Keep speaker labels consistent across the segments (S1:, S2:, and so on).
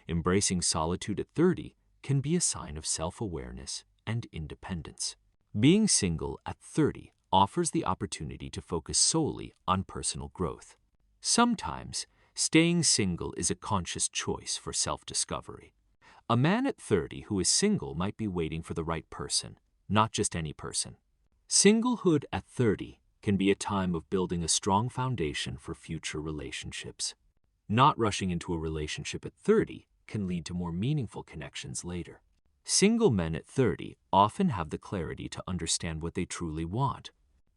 S1: Embracing solitude at 30 can be a sign of self-awareness and independence. Being single at 30 offers the opportunity to focus solely on personal growth. Sometimes, staying single is a conscious choice for self-discovery. A man at 30 who is single might be waiting for the right person, not just any person. Singlehood at 30 can be a time of building a strong foundation for future relationships. Not rushing into a relationship at 30 can lead to more meaningful connections later. Single men at 30 often have the clarity to understand what they truly want.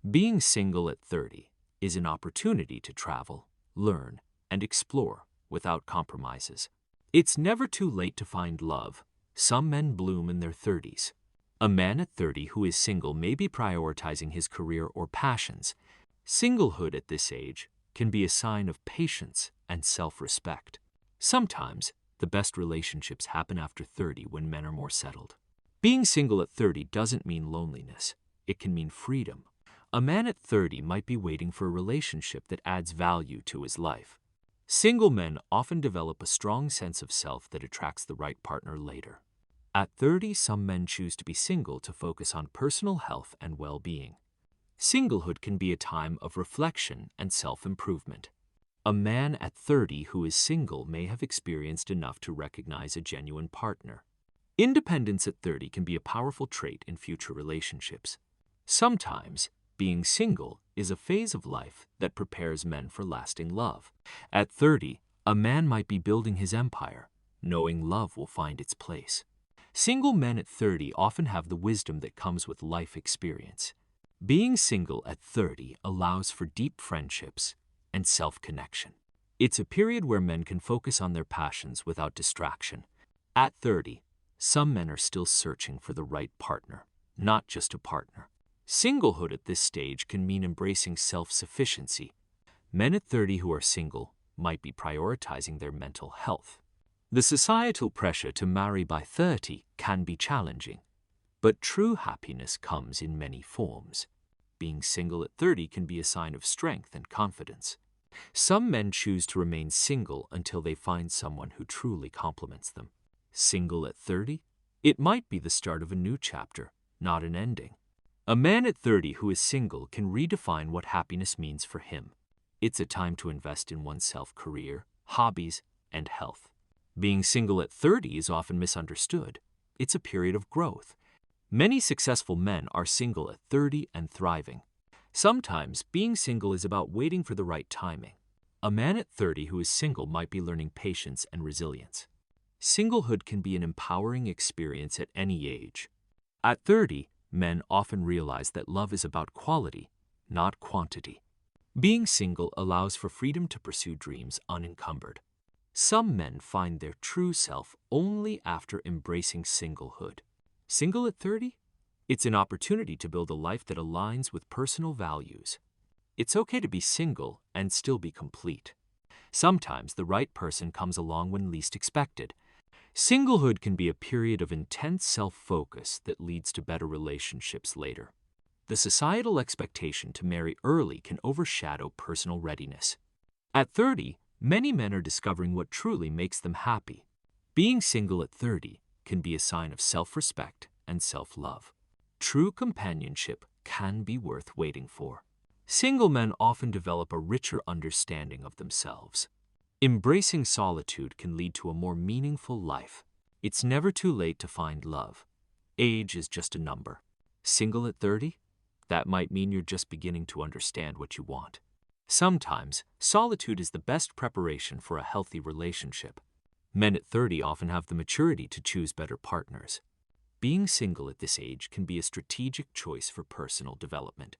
S1: Being single at 30 is an opportunity to travel, learn, and explore without compromises. It's never too late to find love. Some men bloom in their 30s. A man at 30 who is single may be prioritizing his career or passions. Singlehood at this age can be a sign of patience and self-respect. Sometimes, the best relationships happen after 30 when men are more settled. Being single at 30 doesn't mean loneliness. It can mean freedom. A man at 30 might be waiting for a relationship that adds value to his life. Single men often develop a strong sense of self that attracts the right partner later. At 30, some men choose to be single to focus on personal health and well-being. Singlehood can be a time of reflection and self-improvement. A man at 30 who is single may have experienced enough to recognize a genuine partner. Independence at 30 can be a powerful trait in future relationships. Sometimes, being single is a phase of life that prepares men for lasting love. At 30, a man might be building his empire, knowing love will find its place. Single men at 30 often have the wisdom that comes with life experience. Being single at 30 allows for deep friendships and self-connection. It's a period where men can focus on their passions without distraction. At 30, some men are still searching for the right partner, not just a partner. Singlehood at this stage can mean embracing self-sufficiency. Men at 30 who are single might be prioritizing their mental health. The societal pressure to marry by 30 can be challenging, but true happiness comes in many forms. Being single at 30 can be a sign of strength and confidence. Some men choose to remain single until they find someone who truly complements them. Single at 30? It might be the start of a new chapter, not an ending. A man at 30 who is single can redefine what happiness means for him. It's a time to invest in oneself, career, hobbies, and health. Being single at 30 is often misunderstood. It's a period of growth. Many successful men are single at 30 and thriving. Sometimes, being single is about waiting for the right timing. A man at 30 who is single might be learning patience and resilience. Singlehood can be an empowering experience at any age. At 30, men often realize that love is about quality, not quantity. Being single allows for freedom to pursue dreams unencumbered. Some men find their true self only after embracing singlehood. Single at 30? It's an opportunity to build a life that aligns with personal values. It's okay to be single and still be complete. Sometimes the right person comes along when least expected. Singlehood can be a period of intense self-focus that leads to better relationships later. The societal expectation to marry early can overshadow personal readiness. At 30, many men are discovering what truly makes them happy. Being single at 30 can be a sign of self-respect and self-love. True companionship can be worth waiting for. Single men often develop a richer understanding of themselves. Embracing solitude can lead to a more meaningful life. It's never too late to find love. Age is just a number. Single at 30? That might mean you're just beginning to understand what you want. Sometimes, solitude is the best preparation for a healthy relationship. Men at 30 often have the maturity to choose better partners. Being single at this age can be a strategic choice for personal development.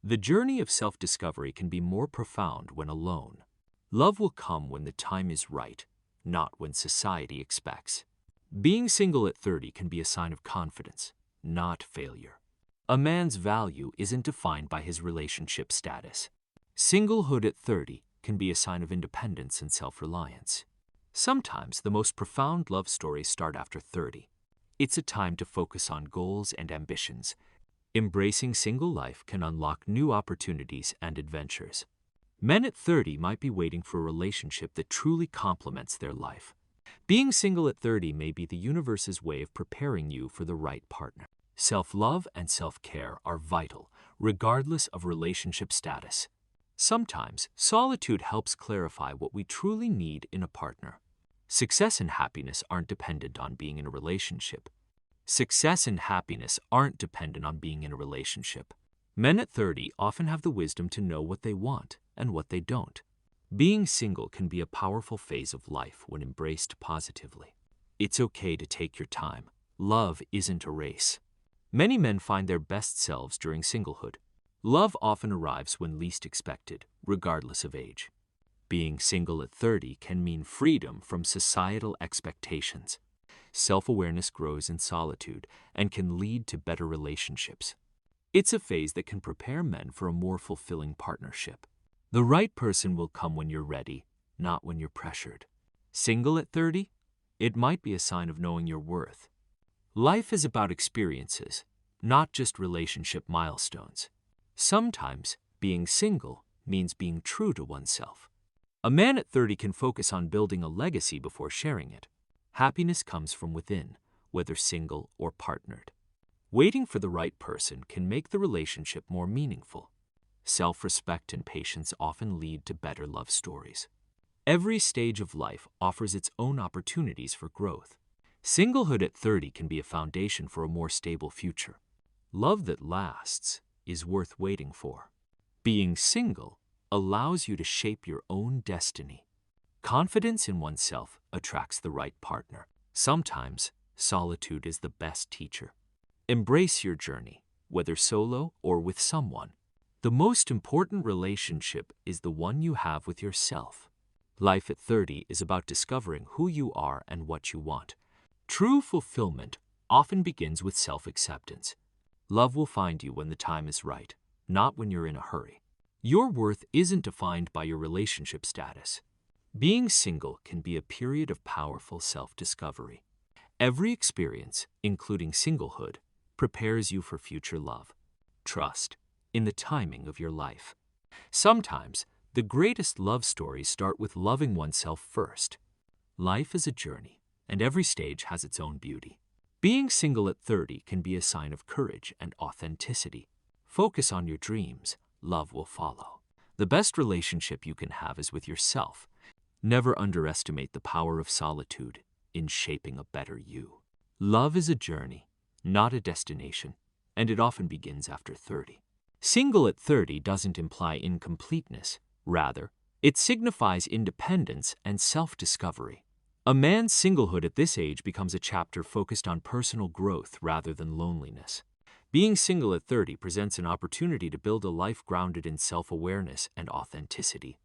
S1: The journey of self-discovery can be more profound when alone. Love will come when the time is right, not when society expects. Being single at 30 can be a sign of confidence, not failure. A man's value isn't defined by his relationship status. Singlehood at 30 can be a sign of independence and self-reliance. Sometimes the most profound love stories start after 30. It's a time to focus on goals and ambitions. Embracing single life can unlock new opportunities and adventures. Men at 30 might be waiting for a relationship that truly complements their life. Being single at 30 may be the universe's way of preparing you for the right partner. Self-love and self-care are vital, regardless of relationship status. Sometimes, solitude helps clarify what we truly need in a partner. Success and happiness aren't dependent on being in a relationship. Men at 30 often have the wisdom to know what they want and what they don't. Being single can be a powerful phase of life when embraced positively. It's okay to take your time. Love isn't a race. Many men find their best selves during singlehood. Love often arrives when least expected, regardless of age. Being single at 30 can mean freedom from societal expectations. Self-awareness grows in solitude and can lead to better relationships. It's a phase that can prepare men for a more fulfilling partnership. The right person will come when you're ready, not when you're pressured. Single at 30? It might be a sign of knowing your worth. Life is about experiences, not just relationship milestones. Sometimes, being single means being true to oneself. A man at 30 can focus on building a legacy before sharing it. Happiness comes from within, whether single or partnered. Waiting for the right person can make the relationship more meaningful. Self-respect and patience often lead to better love stories. Every stage of life offers its own opportunities for growth. Singlehood at 30 can be a foundation for a more stable future. Love that lasts is worth waiting for. Being single allows you to shape your own destiny. Confidence in oneself attracts the right partner. Sometimes, solitude is the best teacher. Embrace your journey, whether solo or with someone. The most important relationship is the one you have with yourself. Life at 30 is about discovering who you are and what you want. True fulfillment often begins with self-acceptance. Love will find you when the time is right, not when you're in a hurry. Your worth isn't defined by your relationship status. Being single can be a period of powerful self-discovery. Every experience, including singlehood, prepares you for future love. Trust in the timing of your life. Sometimes, the greatest love stories start with loving oneself first. Life is a journey, and every stage has its own beauty. Being single at 30 can be a sign of courage and authenticity. Focus on your dreams, love will follow. The best relationship you can have is with yourself. Never underestimate the power of solitude in shaping a better you. Love is a journey, not a destination, and it often begins after 30. Single at 30 doesn't imply incompleteness. Rather, it signifies independence and self-discovery. A man's singlehood at this age becomes a chapter focused on personal growth rather than loneliness. Being single at 30 presents an opportunity to build a life grounded in self-awareness and authenticity.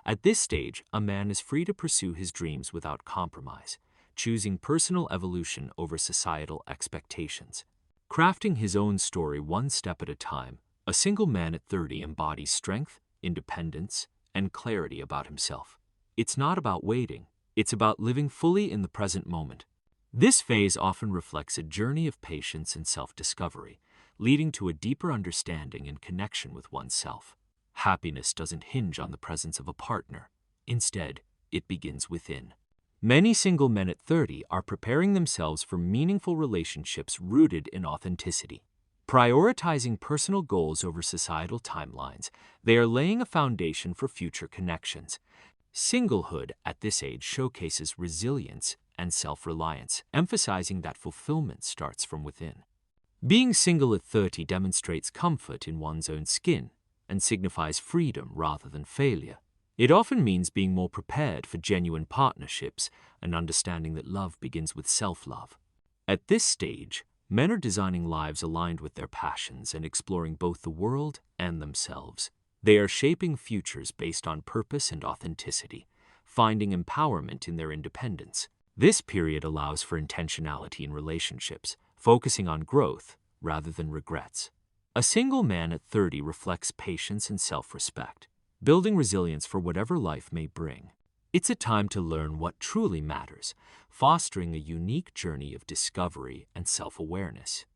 S1: At this stage, a man is free to pursue his dreams without compromise, choosing personal evolution over societal expectations. Crafting his own story one step at a time, a single man at 30 embodies strength, independence, and clarity about himself. It's not about waiting, it's about living fully in the present moment. This phase often reflects a journey of patience and self-discovery, leading to a deeper understanding and connection with oneself. Happiness doesn't hinge on the presence of a partner. Instead, it begins within. Many single men at 30 are preparing themselves for meaningful relationships rooted in authenticity. Prioritizing personal goals over societal timelines, they are laying a foundation for future connections. Singlehood at this age showcases resilience and self-reliance, emphasizing that fulfillment starts from within. Being single at 30 demonstrates comfort in one's own skin and signifies freedom rather than failure. It often means being more prepared for genuine partnerships and understanding that love begins with self-love. At this stage, men are designing lives aligned with their passions and exploring both the world and themselves. They are shaping futures based on purpose and authenticity, finding empowerment in their independence. This period allows for intentionality in relationships, focusing on growth rather than regrets. A single man at 30 reflects patience and self-respect, building resilience for whatever life may bring. It's a time to learn what truly matters, fostering a unique journey of discovery and self-awareness.